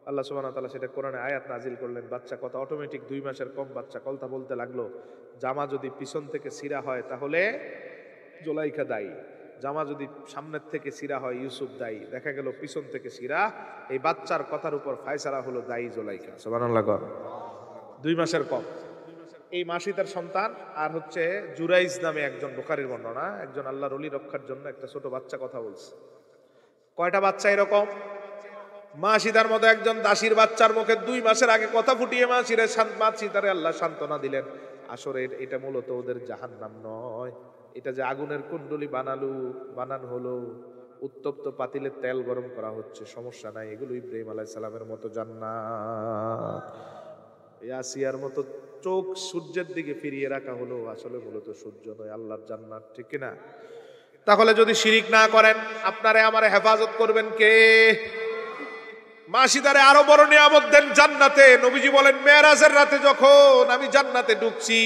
আল্লাহ সুবহানাহু ওয়া তাআলা সেটা কোরআনে আয়াত নাজিল করলেন। বাচ্চা কথা অটোমেটিক 2 মাসের কম বাচ্চা কথা বলতে লাগলো। জামা যদি পিছন থেকে ছিঁড়া হয় তাহলে জুলাইখা দায়ী, জামা যদি সামনের থেকে ছিঁড়া হয় ইউসুফ দায়ী। দেখা গেল পিছন থেকে ছিঁড়া, এই বাচ্চার কথার উপর ফায়সালা হলো দায়ী জুলাইখা। সুবহানাল্লাহ। 2 মাসের কম। এই মাসি তার সন্তান, আর হচ্ছে জুরাইজ নামে একজন, বুখারীর বর্ণনা, একজন আল্লাহর ওলি রক্ষার জন্য একটা ছোট বাচ্চা কথা বলছে। কয়টা বাচ্চা এরকম? মাসিদার মতো একজন দাসীর বাচ্চার মুখে 2 মাসের আগে কথা ফুটিয়ে মাসিদারে আল্লাহ সান্ত্বনা দিলেন। আসলে এটা মূলত ওদের জাহান্নাম নয়, এটা যে আগুনের কুণ্ডলি বানানো হলো, উত্তপ্ত পাতিলে তেল গরম করা হচ্ছে, সমস্যা নাই, এগুলো ইব্রাহিম আলাইহিস সালামের মতো জান্নাত। ইয়াসিয়ার মতো চোখ সূর্যের দিকে ফিরিয়ে রাখা হলো, আসলে মূলত সূর্য নয়, আল্লাহর জান্নাত, ঠিক কিনা? তাহলে যদি শিরিক না করেন, আপনারে আমারে হেফাজত করবেন কে? মাসিদারে আরো বড় নিয়ামত দেন জান্নাতে। নবীজি বলেন, মেরাজের রাতে যখন আমি জান্নাতে ঢুকছি,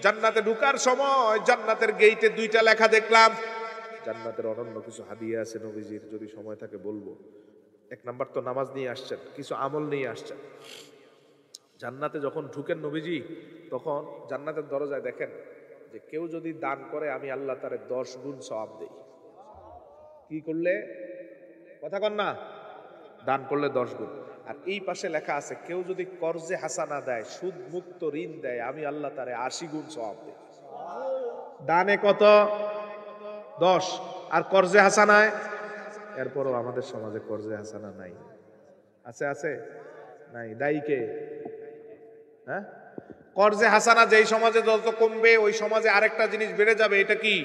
জান্নাতে ঢুকার সময় জান্নাতের গেইটে 2টা লেখা দেখলাম। জান্নাতের অনন্য কিছু হাদিয়া আছে নবীজির, যদি সময় থাকে বলবো। 1 নাম্বার তো নামাজ নিয়ে আসছেন, কিছু আমল নিয়ে আসছেন। জান্নাতে যখন ঢুকেন নবীজি, তখন জান্নাতের দরজায় দেখেন যে কেউ যদি দান করে আমি আল্লাহ তারে 10 গুণ সওয়াব দেই। কি করলে? কথা কন না? দান করলে 10 গুণ। আর এই পাশে লেখা আছে কেউ যদি কর্জে হাসানা দেয়, সুদ মুক্ত ঋণ দেয়, আমি আল্লাহ তারে 80 গুণ সওয়াব দেই। দানে কত? 10, আর কর্জে হাসানায়? এরপরও আমাদের সমাজে কর্জে হাসানা নাই। আছে? আছে? নাই। দায়ী কে? হ্যাঁ, কর্জে হাসানা যেই সমাজে যত কমবে ওই সমাজে আরেকটা জিনিস বেড়ে যাবে। এটা কি?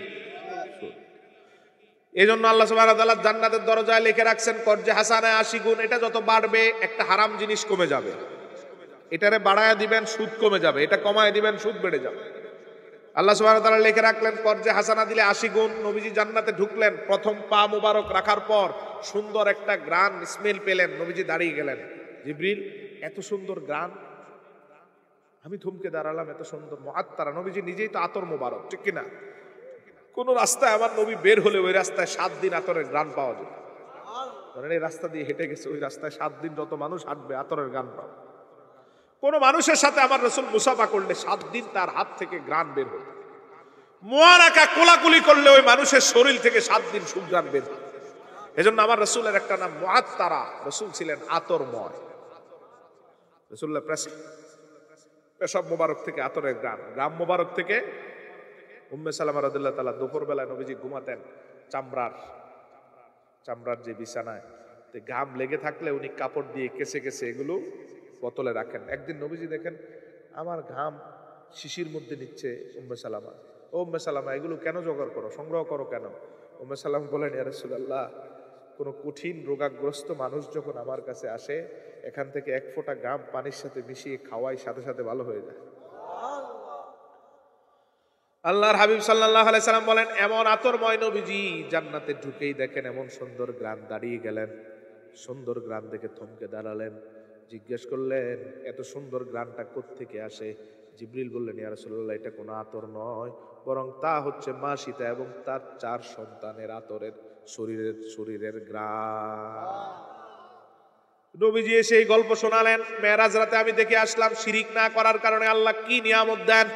এই জন্য আল্লাহ সুবহানাহু ওয়া তাআলা জান্নাতের দরজায় লিখে রাখছেন কর্জে হাসানায় 80 গুণ। এটা যত বাড়বে একটা হারাম জিনিস কমে যাবে, এটারে বাড়ায় দিবেন সুদ কমে যাবে, এটা কমায় দিবেন সুদ বেড়ে যাবে। আল্লাহ সুবহানাহু ওয়া তাআলা লিখে রাখলেন কর্জে হাসানা দিলে 80 গুণ। নবীজি জান্নাতে ঢুকলেন, প্রথম পা মুবারক রাখার পর সুন্দর একটা গ্রান স্মেল পেলেন। নবীজি দাঁড়িয়ে গেলেন, জিবরিল এত সুন্দর গ্রান। আমি থমকে দাঁড়ালাম, এত সুন্দর মুআত্তারা। নবীজি নিজেই তো আতর মোবারক, ঠিক কিনা? কোন রাস্তায় আমার নবী বের হলে ওই রাস্তায় 7 দিন আতরের গ্রান পাওয়া যায়। মানে এই রাস্তা দিয়ে হেঁটে গেছে, ওই রাস্তায় 7 দিন যত মানুষ হাঁটবে আতরের গ্রান পাবে। কোন মানুষের সাথে আমার রাসূল মুসাফা করলে 7 দিন তার হাত থেকে গ্রান বের হতো। মুআনাকা কোলাকুলি করলে ওই মানুষের শরীর থেকে 7 দিন সুঘ্রাণ বের হতো। এজন্য আমার রাসূলের একটা নাম মুআত্তারা। রাসূল ছিলেন আতরময়। রাসূলুল্লাহ পেশাব মোবারক থেকে আতরের গ্রাম মোবারক থেকে। উম্মে সালামা রাদিয়াল্লাহু তাআলা দুপুর বেলায় নবীজি ঘুমাতেন চামড়ার যে বিছানায়, তো ঘাম লেগে থাকলে উনি কাপড় দিয়ে কেসে কেসে এগুলো বোতলে রাখেন। একদিন নবীজি দেখেন আমার ঘাম শিশির মধ্যে নিচ্ছে উম্মে সালামা। ও উম্মে সালামা, এগুলো কেন জোগাড় করো, সংগ্রহ করো কেন? উম্মে সালামা বলেন, ইয়া রাসূলুল্লাহ, কোনো কঠিন রোগাগ্রস্ত মানুষ যখন আমার কাছে আসে, এখান থেকে 1 ফোঁটা ঘাম পানির সাথে মিশিয়ে খাওয়াই, সাথে সাথে ভালো হয়ে যায়। আল্লাহর হাবিব সাল্লাল্লাহু আলাইহি সাল্লাম বলেন, এমন আতরময় নবীজি জান্নাতে ঢুকেই দেখেন এমন সুন্দর গ্রান, দাঁড়িয়ে গেলেন। সুন্দর গ্রান দেখে থমকে দাঁড়ালেন, জিজ্ঞেস করলেন এত সুন্দর গ্রানটা কোত্থেকে আসে? জিবরিল বললেন, ইয়া রাসূলুল্লাহ, এটা কোনো আতর নয়, বরং তা হচ্ছে মা সীতা এবং তার 4 সন্তানের আতরের শরীরের ঘ্রাণ। নবীজি এসে এই গল্প শোনালেন, মেরাজ রাতে আমি দেখে আসলাম শিরিক না করার কারণে আল্লাহ কি নিয়ামত দেন।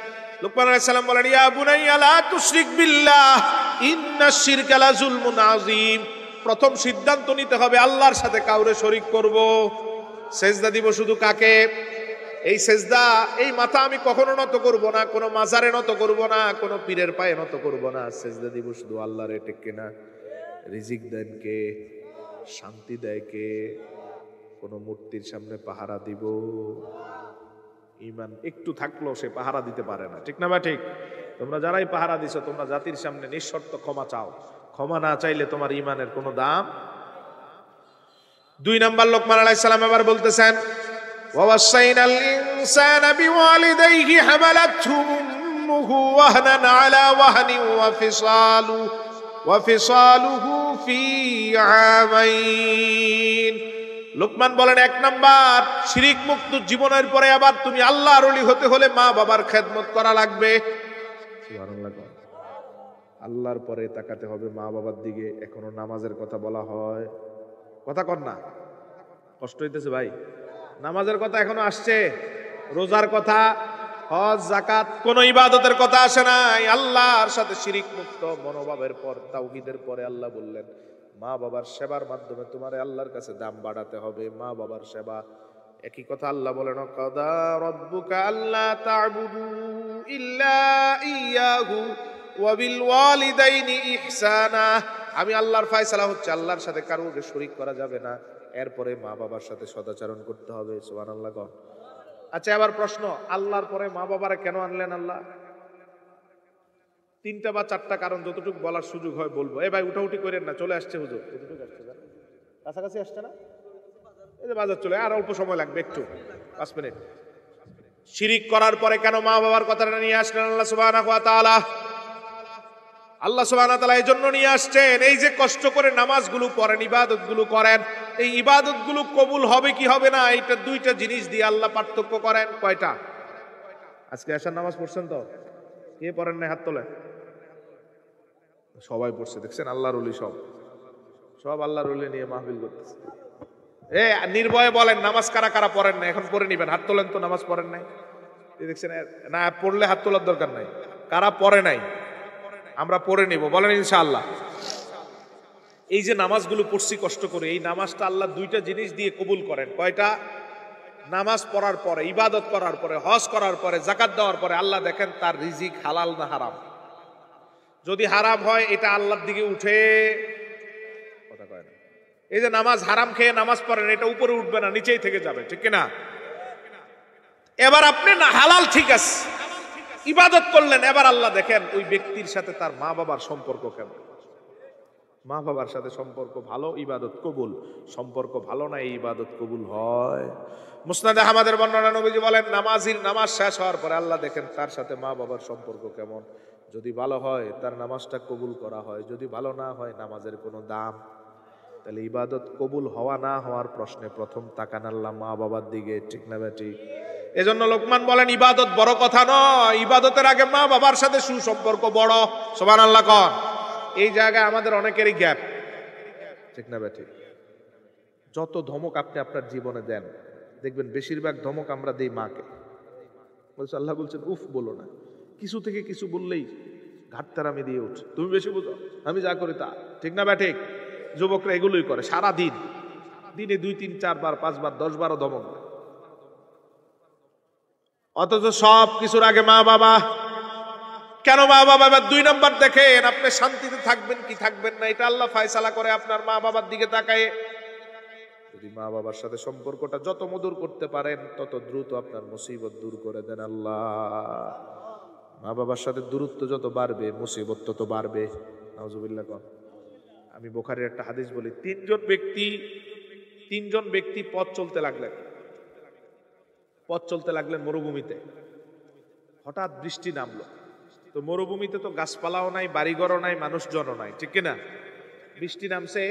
লুকমান আলাইহিস সালাম বলেন, ইয়া বুনাইয়া লা তুশরিক বিল্লাহ ইন্নাশ শিরকা লাযুলমুন আযীম। প্রথম সিদ্ধান্ত নিতে হবে আল্লাহর সাথে কাউরে শরীক করব। সেজদা দিব শুধু কাকে? এই সেজদা, এই মাথা আমি কখনো নত করব না, কোনো মাজারে নত করব না, কোনো পীরের পায়ে নত করব না। সেজদা দিব শুধু আল্লাহর। ঠিক কিনা? রিজিক দেন কে? শান্তি দেয় কে? কোন মূর্তির সামনে পাহারা দিব? ঈমান একটু থাকলেও সে পাহারা দিতে পারে না। ঠিক না বা ঠিক? তোমরা যারাই পাহারা দিছো, তোমরা জাতির সামনে নিঃশর্ত ক্ষমা চাও। ক্ষমা না চাইলে তোমার ঈমানের কোনো দাম। 2 নাম্বার, লোকমান আলাইহিস সালাম আবার বলতেছেন, ওয়াসাইনাল ইনসানা বিওয়ালিদাইহি হামালাতহু উম্মুহু ওয়াহনান আলা ওয়াহনিন ওয়া ফিসালুহু ফি আমাইন। লোকমান বলেন, 1 নাম্বার, শিরিক মুক্ত জীবনের পরে আবার তুমি আল্লাহর ওলি হতে হলে মা বাবার খেদমত করা লাগবে। সুবহানাল্লাহ। আল্লাহর পরে তাকাতে হবে মা বাবার দিকে। এখনো নামাজের কথা বলা হয়, কথা কর না, কষ্ট হইতেছে ভাই। নামাজের কথা এখনো আসছে, রোজার কথা, হজ, যাকাত, কোন ইবাদতের কথা আসে নাই। আল্লাহর সাথে শিরিক মুক্ত মনোভাবের পর, তাওহীদের পরে আল্লাহ বললেন, মা বাবার সেবার মাধ্যমে তোমার আল্লাহর কাছে দাম বাড়াতে হবে। মা বাবার সেবা। একই কথা আল্লাহ বলেন, কাদা রাব্বুকা আল্লা তা'বুদু ইল্লা ইয়াহু ওয়া বিল ওয়ালিদাইনি ইহসানা। আমি আল্লাহর ফয়সালা হচ্ছে আল্লাহর সাথে কারোকে শরীক করা যাবে না, এরপরে মা বাবার সাথে সদাচরণ করতে হবে। সুবহানাল্লাহ। আচ্ছা, এবার প্রশ্ন, আল্লাহর পরে মা বাবারা কেন আনলেন আল্লাহ? 3টা বা 4টা কারণ, যতটুকু বলার সুযোগ হয় বলবো। এ ভাই উঠাউঠি করেন না, চলে আসছে হুজুর। কতটুকু আসছে? কাছাকাছি আসছে না? এই যে বাজার চলে, আর অল্প সময় লাগবে, একটু 5 মিনিট। শিরিক করার পরে কেন মা বাবার কথাটা নিয়ে আসলেন আল্লাহ সুবহানাহু ওয়া তাআলা? আল্লাহ সুবহানাহু ওয়া তাআলা এই জন্য নিয়ে আসছেন, এই যে কষ্ট করে নামাজগুলো পড়েন, ইবাদতগুলো করেন, এই ইবাদতগুলো কবুল হবে কি হবে না, এটা 2টা জিনিস দিয়ে আল্লাহ পার্থক্য করেন। কয়টা? আজকে আসার নামাজ পড়ছেন তো? কে পড়েন না হাত তোলে? সবাই পড়ছে, দেখছেন? আল্লাহর ওলি সব আল্লাহর ওলি নিয়ে মাহফিল করতেছে। নির্ভয়ে বলেন, নামাজ কারা কারা পড়েন না? এখন পড়ে নিবেন, হাত তোলেন তো। নামাজ পড়েন নাই, দেখছেন? না পড়লে হাত তোলার দরকার নাই। কারা পড়ে নাই আমরা পড়ে নিব, বলেন ইনশাআল্লাহ। এই যে নামাজগুলো পড়ছি কষ্ট করে, এই নামাজটা আল্লাহ 2টা জিনিস দিয়ে কবুল করেন। কয়টা? নামাজ পড়ার পরে, ইবাদত করার পরে, হজ করার পরে, যাকাত দেওয়ার পরে আল্লাহ দেখেন তার রিজিক হালাল না হারাম। যদি হারাম হয়, এটা আল্লাহর দিকে উঠে, কথা কয় না। এই যে নামাজ হারাম খেয়ে নামাজ পড়েন, এটা উপরে উঠবে না, নিচেই থেকে যাবে। ঠিক কিনা? এবার আপনি না হালাল ঠিক আছে, ইবাদত করলেন, এবার আল্লাহ দেখেন ওই ব্যক্তির সাথে তার মা বাবার সম্পর্ক কেমন। মা বাবার সাথে সম্পর্ক ভালো, ইবাদত কবুল। সম্পর্ক ভালো না, এই ইবাদত কবুল হয়। মুসনাদে আহমদের বর্ণনা, নবীজি বলেন, নামাজির নামাজ শেষ হওয়ার পরে আল্লাহ দেখেন তার সাথে মা বাবার সম্পর্ক কেমন। যদি ভালো হয়, তার নামাজটা কবুল করা হয়। যদি ভালো না হয়, নামাজের কোনো দাম। তাহলে ইবাদত কবুল হওয়া না হওয়ার প্রশ্নে প্রথম তাকান আল্লাহ মা বাবার দিকে। ঠিক না বেঠিক? এজন্য লোকমান বলেন, ইবাদত বড় কথা নয়, ইবাদতের আগে মা বাবার সাথে সুসম্পর্ক বড়। সুবহানাল্লাহ কন। এই জায়গায় আমাদের অনেকেরই গ্যাপ। ঠিক না বেঠিক? যত ধমক আপনি আপনার জীবনে দেন, দেখবেন বেশিরভাগ ধমক আমরা দেই মাকে। বলছে আল্লাহ বলছেন, উফ বলো না, কিছু থেকে কিছু বললেই ঘাটতারামি দিয়ে উঠ, তুমি বেশি বুঝো, আমি যা করি তা। ঠিক না বেঠিক? যুবকরা এগুলোই করে সারা দিন, দিনে 2, 3, 4 বার, 5 বার, 10 বারও ধমক দেয়। অথচ সব কিছুর আগে মা বাবা। কেন মা বাবা? এবার 2 নাম্বার দেখেন, আপনি শান্তিতে থাকবেন কি থাকবেন না, এটা আল্লাহ ফয়সালা করে আপনার মা বাবার দিকে তাকায়। যদি মা বাবার সাথে সম্পর্কটা যত মধুর করতে পারেন, তত দ্রুত আপনার মুসিবত দূর করে দেন আল্লাহ। মা বাবার সাথে দূরত্ব যত বাড়বে, মুসিবত তত বাড়বে। নাউজুবিল্লাহ কন। আমি বুখারীর একটা হাদিস বলি, 3জন ব্যক্তি পথ চলতে লাগলেন মরুভূমিতে। হঠাৎ বৃষ্টি নামলো। তো মরুভূমিতে তো গাছপালাও নাই, বাড়িঘরও নাই, মানুষজনও নাই। ঠিক কিনা? বৃষ্টি নামছে,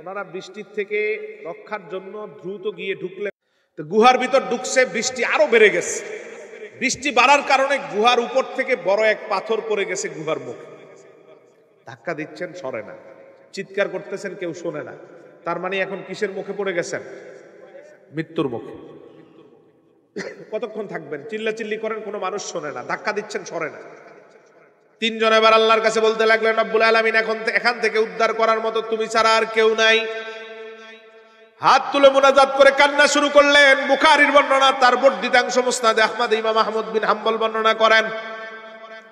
ওনারা বৃষ্টির থেকে রক্ষার জন্য দ্রুত গিয়ে ঢুকলেন। তো গুহার ভিতর ঢুকছে, বৃষ্টি আরো বেড়ে গেছে। বৃষ্টি বাড়ার কারণে গুহার উপর থেকে বড় এক পাথর পড়ে গেছে গুহার মুখে। ধাক্কা দিচ্ছেন, সরে না। চিৎকার করতেছেন, কেউ শোনে না। তার মানে এখন কিসের মুখে পড়ে গেছেন? মৃত্যুর মুখে। কতক্ষণ থাকবেন? চিল্লাচিল্লি করেন, কোনো মানুষ শোনে না। ধাক্কা দিচ্ছেন, সরে না। তিনজন এবার আল্লাহর কাছে বলতে লাগলেন, রব্বুল আলামিন, এখান থেকে উদ্ধার করার মতো তুমি ছাড়া আর কেউ নাই। হাত তুলে মুনাজাত করে কান্না শুরু করলেন। বুখারীর বর্ণনা, তার বর্ধিতাংশ মুসনাদে আহমদ, ইমাম আহমদ বিন হাম্বল বর্ণনা করেন।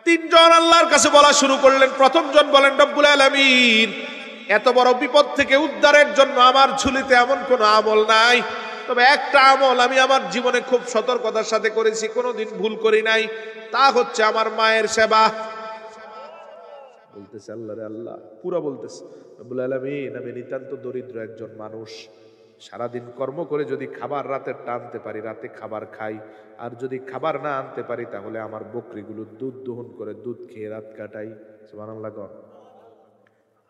তিনজন আল্লাহর কাছে বলা শুরু করলেন। প্রথম জন বলেন, রব্বুল আলামিন, এত বড় বিপদ থেকে উদ্ধারের জন্য আমার ঝুলিতে এমন কোনো আমল নাই, তবে একটা আমল আমি আমার জীবনে খুব সতর্কতার সাথে করেছি, কোনোদিন ভুল করি নাই, তা হচ্ছে আমার মায়ের সেবা। বলতেছে, আল্লাহ রে আল্লাহ, পুরো বলতেছে, রব্বুল আলামিন, আমি নিতান্ত দরিদ্র একজন মানুষ। সারাদিন কর্ম করে যদি খাবার রাতে টানতে পারি, রাতে খাবার খাই। আর যদি খাবার না আনতে পারি, তাহলে আমার বকরিগুলো দুধ দহন করে দুধ খেয়ে রাত কাটাই। সুবহানাল্লাহ।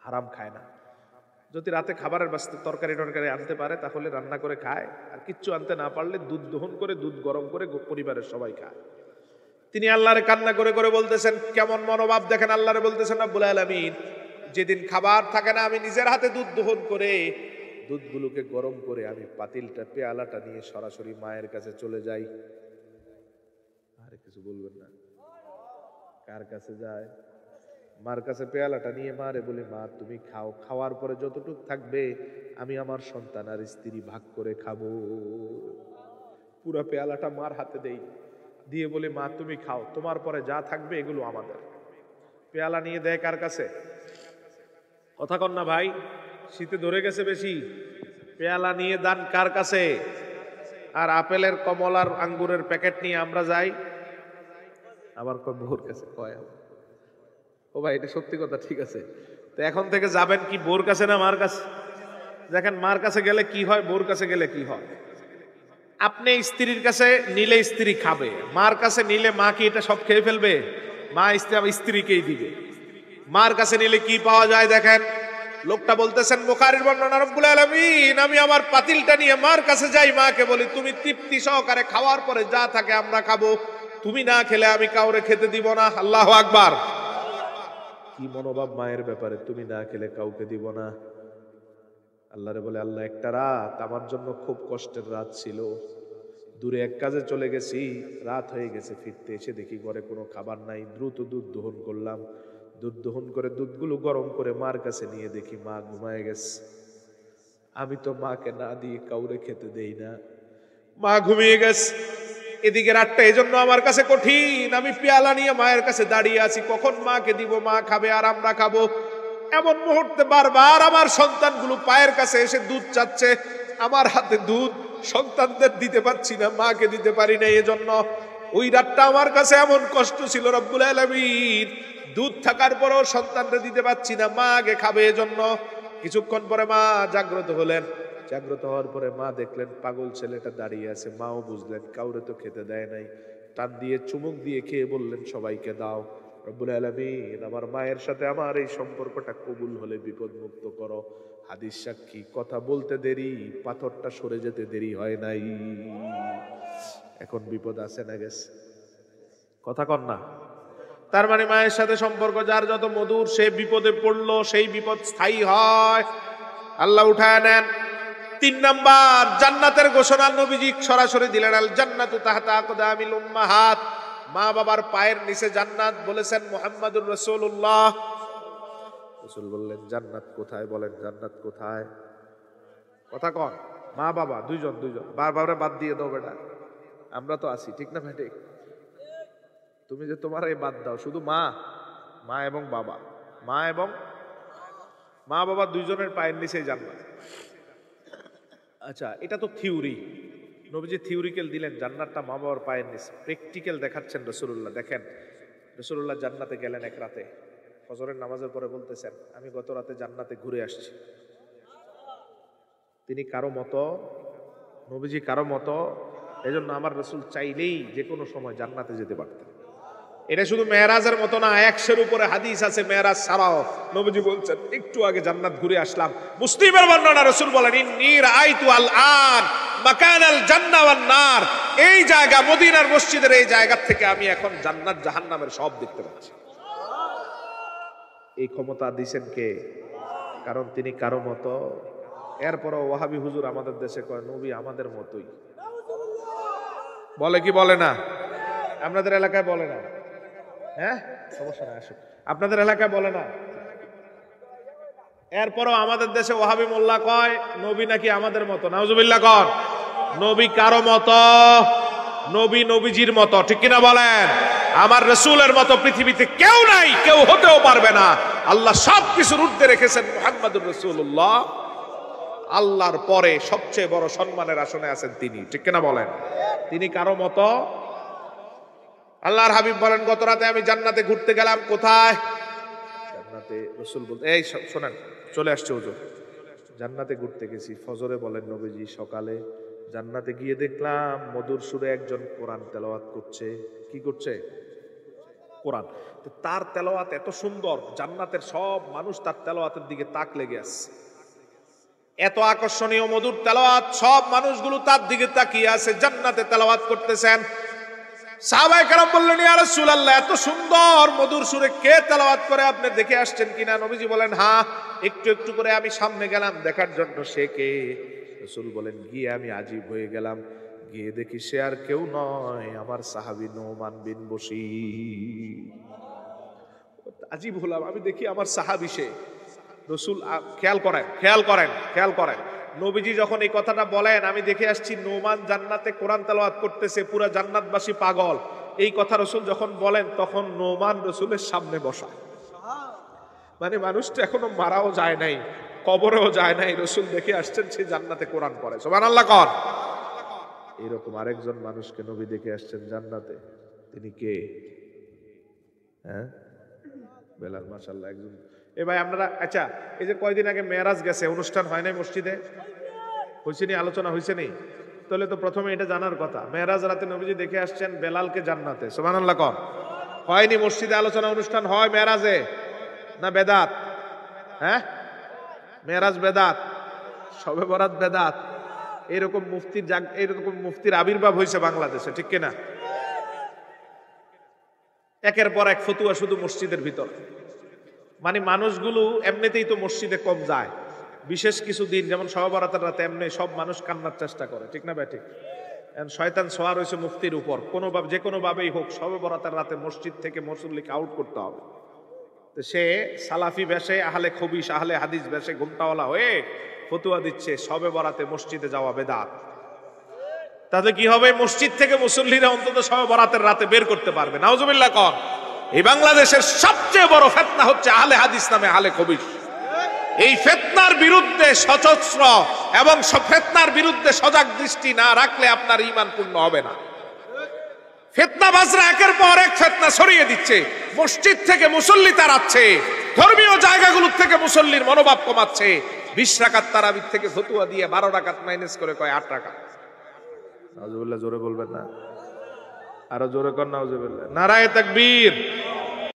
হারাম খায় না। যদি রাতে খাবারের বাস্তে তরকারি টরকারি আনতে পারে, তাহলে রান্না করে খায়। আর কিচ্ছু আনতে না পারলে দুধ দহন করে দুধ গরম করে পরিবারের সবাই খায়। তিনি আল্লাহরে কান্না করে করে বলতেছেন, কেমন মনোভাব দেখেন। আল্লাহরে বলতেছেন, রব্বুল আলামিন, যেদিন খাবার থাকে না, আমি নিজের হাতে দুধ দহন করে দুধগুলোকে গরম করে আমি পাতিলটা, পেয়ালাটা নিয়ে সরাসরি মায়ের কাছে চলে যাই। আরে কিছু বলবেন না? কার কাছে যায়? মার কাছে পেয়ালাটা নিয়ে মারে বলি, মা তুমি খাও, খাওয়ার পরে যতটুক থাকবে আমি আমার সন্তান আর স্ত্রী ভাগ করে খাবো। পুরা পেয়ালাটা মার হাতে দেই, দিয়ে বলি, মা তুমি খাও, তোমার পরে যা থাকবে এগুলো আমাদের। পেয়ালা নিয়ে দেয় কার কাছে? কথা কন না ভাই, শীতে ধরে গেছে বেশি। পেয়ালা নিয়ে দান কার কাছে? আর আপেলের, কমলার, আঙ্গুরের প্যাকেট নিয়ে আমরা যাই আবার বউর কাছে। কয়, ও ভাই, এটা সত্যি কথা, ঠিক আছে। তো এখন থেকে যাবেন কি বউর কাছে না মার কাছে? দেখেন, মার কাছে গেলে কি হয়, বউর কাছে গেলে কি হয়। আপনি স্ত্রীর কাছে নিলে স্ত্রী খাবে, মার কাছে নিলে মা কি এটা সব খেয়ে ফেলবে? মা স্ত্রীকেই দিবে। মার কাছে নিলে কি পাওয়া যায় দেখেন। লোকটা বলতেছেন, বুখারীর বর্ণনা, রব্বুল আলামিন, আমি আমার পাতিলটা নিয়ে মার কাছে যাই, মাকে বলি, তুমি তৃপ্তি সহকারে খাওয়ার পরে যা থাকে আমরা খাবো, তুমি না খেলে আমি কাউরে খেতে দিব না। আল্লাহু আকবার। কি মনোভাব মায়ের ব্যাপারে, তুমি না খেলে কাউকে দিব না। আল্লাহরে বলে, আল্লাহ, একটা রাত আমার জন্য খুব কষ্টের রাত ছিল। দূরে এক কাজে চলে গেছি, রাত হয়ে গেছে, ফিরতে এসে দেখি ঘরে কোনো খাবার নাই। দ্রুত দুধ দহন করলাম, দুধ দহন করে দুধগুলো গরম করে মার কাছে নিয়ে দেখি মা ঘুমায় গেছে। আমি তো মাকে না দিয়ে কাউরে খেতে দেই না, মা ঘুমিয়ে গেছে। এদিকে রাতটা এজন্য আমার কাছে কঠিন। আমি পেয়ালা নিয়ে মায়ের কাছে দাঁড়িয়ে আছি, কখন মাকে দিব, মা খাবে আর আমরা খাবো। এমন মুহূর্তে বারবার আমার সন্তানগুলো পায়ের কাছে এসে দুধ চাচ্ছে, আমার হাতে দুধ সন্তানদের দিতে পারছি না, মাকে দিতে পারি না। এজন্য ওই রাতটা আমার কাছে এমন কষ্ট ছিল, রব্বুল আলামিন, দুধ থাকার পরেও সন্তানদের দিতে পারছি না, মা আগে খাবে। এজন্য কিছুক্ষণ পরে মা জাগ্রত হলেন। জাগ্রত হওয়ার পরে মা দেখলেন পাগল ছেলেটা দাঁড়িয়ে আছে। মাও বুঝলেন কাউরে তো খেতে দেয় নাই, টান দিয়ে চুমুক দিয়ে খেয়ে বললেন, সবাইকে দাও। রব্বুল আলামিন, আমার মায়ের সাথে আমার এই সম্পর্কটা কবুল হলে বিপদ মুক্ত করো। হাদিস সাক্ষী, কথা বলতে দেরি, পাথরটা সরে যেতে দেরি হয় নাই। এখন বিপদ আছে না গেছে? কথা কন না। তার মানে মায়ের সাথে সম্পর্ক যার যত মধুর, সে বিপদে পড়লো সেই বিপদ স্থায়ী হয়, আল্লাহ উঠায় নেন। 3 নাম্বার, জান্নাতের ঘোষণা নবীজি সরাসরি দিলেন, আল জান্নাতু তাহতা আকদামিল উম্মাহাত, মা বাবার পায়ের নিচে জান্নাত। বলেছেন মুহাম্মাদুর রাসূলুল্লাহ। রাসূল বললেন, জান্নাত কোথায়? বলেন, জান্নাত কোথায়? কথা কন। মা বাবা দুইজন, বারবার বাদ দিয়ে দাও বেটা, আমরা তো আছি, ঠিক না ভাই? ঠিক। তুমি যে তোমার এই বাদ দাও, শুধু মা এবং বাবা, মা বাবা দুইজনের পায়ের নিচেই জান্নাত। আচ্ছা, এটা তো থিওরি। নবীজি থিওরিক্যাল দিলেন, জান্নাতটা মা বাবার পায়ের নিচে। প্র্যাকটিক্যাল দেখাচ্ছেন রাসূলুল্লাহ। দেখেন, রাসূলুল্লাহ জান্নাতে গেলেন এক রাতে, ফজরের নামাজের পরে বলতেছেন, আমি গত রাতে জান্নাতে ঘুরে আসছি। তিনি কারো মতো, নবীজি কারো মতো, এজন্য আমার রাসূল চাইলেই যে কোনো সময় জান্নাতে যেতে পারতেন। এটা শুধু মেরাজের মতো না, 100-এর উপরে হাদিস আছে মেরাজ ছাড়াও। নবীজি বলছেন একটু আগে জান্নাত ঘুরে আসলাম। মুসলিমের বর্ণনা, রাসূল বলেন ইন্নী রাআইতু আল আন মাকানাল জান্নাহ ওয়ান নার, এই জায়গা মদিনার মসজিদের এই জায়গা থেকে আমি এখন জান্নাত জাহান্নামের সব দেখতে পাচ্ছি। এই ক্ষমতা দিয়েছেন কে? কারণ তিনি কারো মতো। এরপরও ওয়াহাবি হুজুর আমাদের দেশে কয় নবী আমাদের মতোই, বলে কি বলে না? আপনাদের এলাকায় বলে না? হ্যাঁ, সমস্যা নাই, আসুন। আপনাদের এলাকায় বলে না? এরপরও আমাদের দেশে ওয়াহাবি মোল্লা কয় নবী নাকি আমাদের মতো। নাউজুবিল্লাহ কন। নবী কারো মতো? নবী নবীজির মতো, ঠিক কিনা বলেন? আমার রাসূলের মতো পৃথিবীতে কেউ নাই, কেউ হতেও পারবে না। আল্লাহ সবকিছুর ঊর্ধ্বে রেখেছেন মুহাম্মদুর রাসূলুল্লাহ। আল্লাহর পরে সবচেয়ে বড় সম্মানের আসনে আছেন তিনি, ঠিক কিনা বলেন? তিনি কারো মতো? আল্লাহর হাবিব বলেন গত রাতে আমি জান্নাতে ঘুরতে গেলাম। কোথায়? জান্নাতে। রাসূল বলতে এই শোনেন, চলে আসছে হুজুর, জান্নাতে ঘুরতে গেছি। ফজরে বলেন নবীজি সকালে জান্নাতে গিয়ে দেখলাম মধুর সুরে একজন কোরআন তেলাওয়াত করছে। কি করছে? কোরআন। তো তার তেলাওয়াত এত সুন্দর, জান্নাতের সব মানুষ তার তেলাওয়াতের দিকে তাক লেগে আছে। এত আকর্ষণীয় মধুর তেলাওয়াত, সব মানুষগুলো তার দিকে তাকিয়ে আছে, জান্নাতে তেলাওয়াত করতেছেন। সাহাবায়ে কেরাম বললেন ইয়া রাসূলুল্লাহ, এত সুন্দর মধুর সুরে কে তেলাওয়াত করে আপনি দেখে আসছেন কিনা? নবীজি বলেন হ্যাঁ, একটু একটু করে আমি সামনে গেলাম দেখার জন্য সে কে। রাসূল বলেন গিয়ে আমি আজীব হয়ে গেলাম, গিয়ে দেখি সে আর কেউ নয়, আমার সাহাবী নোমান বিন বশীর। আজীব হলাম, আমি দেখি আমার সাহাবী সে। রাসূল খেয়াল করেন নবীজি যখন এই কথাটা বলেন আমি দেখে আসছি নোমান জান্নাতে কোরআন তেলাওয়াত করতেছে, পুরা জান্নাতবাসী পাগল। এই কথা রাসূল যখন বলেন তখন নোমান রাসূলের সামনে বসা। মানে মানুষটা এখনো মারাও যায় নাই, কবরেও যায় নাই, রাসূল দেখে আসছেন সে জান্নাতে কোরআন পড়ে। সুবহানাল্লাহ কর। এরকম আরেকজন মানুষকে নবী দেখে আসছেন জান্নাতে, তিনি কে? হ্যাঁ, বেলাল। মাশাআল্লাহ, একজন। এ ভাই আপনারা, আচ্ছা এই যে কয়দিন আগে মেরাজ গেছে, অনুষ্ঠান হয় নাই মসজিদে? হয়েছে নি? আলোচনা হয়েছে নি? তাহলে তো প্রথমে এটা জানার কথা, মেরাজ রাতে নবীজি দেখে আসছেন বেলালকে জান্নাতে। সুবহানাল্লাহ কর। হয়নি? মসজিদে আলোচনা অনুষ্ঠান হয় মেরাজে না বেদাত? হ্যাঁ, মেরাজ বেদাত, শবে বরাত বেদাত। এরকম মুফতির আবির্ভাব হয়েছে বাংলাদেশে, ঠিক কিনা? একের পর এক ফতুয়া শুধু মসজিদের ভিতর। মানে মানুষগুলো এমনিতেই তো মসজিদে কম যায়, বিশেষ কিছু দিন যেমন শবে বরাতের রাতে এমনি সব মানুষ কান্নার চেষ্টা করে, ঠিক না ভাই? ঠিক। শয়তান সোয়ার হয়েছে মুফতির উপর, যে কোনো ভাবেই হোক শবে বরাতের রাতে মসজিদ থেকে মুসল্লিকে আউট করতে হবে। তো সে সালাফি বেশে, আহলে খবিস, আহলে হাদিস বেশে ঘুমটাওয়ালা হয়ে ফতুয়া দিচ্ছে শবে বরাতে মসজিদে যাওয়া বেদাত। তাতে কি হবে? মসজিদ থেকে মুসল্লিরা অন্তত শবে বরাতের রাতে বের করতে পারবে। নাউজুবিল্লাহ কর। এই বাংলাদেশের সবচেয়ে বড় ফিতনা হচ্ছে আহলে হাদিস নামে আহলে খবিস। এই ফিতনার বিরুদ্ধে সচেষ্ট এবং ফিতনার বিরুদ্ধে সজাগ দৃষ্টি না রাখলে আপনার ঈমান পূর্ণ হবে না। ফিতনাবাজরা একের পর এক ফিতনা ছড়িয়ে দিচ্ছে, মসজিদ থেকে মুসল্লি তাড়াচ্ছে, ধর্মীয় জায়গাগুলো থেকে মুসল্লির মনোভাব কমাচ্ছে। 20 রাকাত তারাবির থেকে ফতুয়া দিয়ে 12 রাকাত মাইনাস করে কয় 8 রাকাত। নাউজুবিল্লাহ, জোরে বলবেন না? আরো জোরে কর নাউজুবিল্লাহ। নারায়ে তাকবীর।